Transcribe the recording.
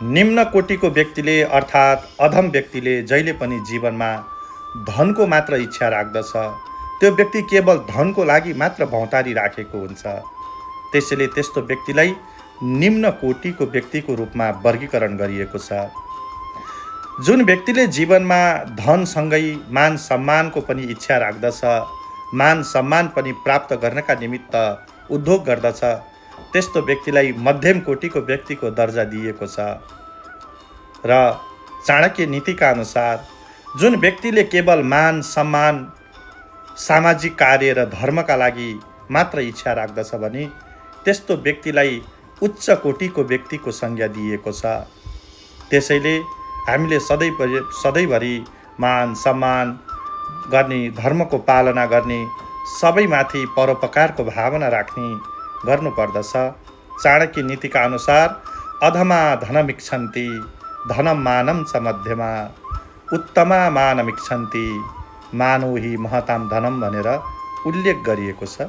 निम्न कोटिको व्यक्तिले अर्थात् अधम व्यक्तिले जहिले पनि जीवनमा धनको मात्र इच्छा राख्दछ। त्यो व्यक्ति केवल धनको लागि मात्र भौँतारी राखेको हुन्छ। त्यसैले त्यस्तो व्यक्तिलाई निम्न कोटिको व्यक्तिको रूपमा वर्गीकरण गरिएको छ। जुन व्यक्तिले जीवनमा धनसँगै मान सम्मानको पनि इच्छा राख्दछ, मान सम्मान पनि प्राप्त गर्नका निमित्त उद्योग गर्दछ, त्यस्तो व्यक्तिलाई मध्यम कोटिको व्यक्तिको दर्जा दिएको छ। र चाणक्य नीतिका अनुसार जुन व्यक्तिले केवल मान सम्मान, सामाजिक कार्य र धर्मका लागि मात्र इच्छा राख्दछ भने त्यस्तो व्यक्तिलाई उच्च कोटिको व्यक्तिको संज्ञा दिएको छ। त्यसैले हामीले सधैँभरि मान सम्मान गर्ने, धर्मको पालना गर्ने, सबैमाथि परोपकारको भावना राख्ने गर्नुपर्दछ। चाणक्य नीतिका अनुसार अधमा धनमिच्छन्ति धनम मानं च मध्यमा उत्तमा मानमिच्छन्ति मानो हि महताम धनम भनेर उल्लेख गरिएको छ।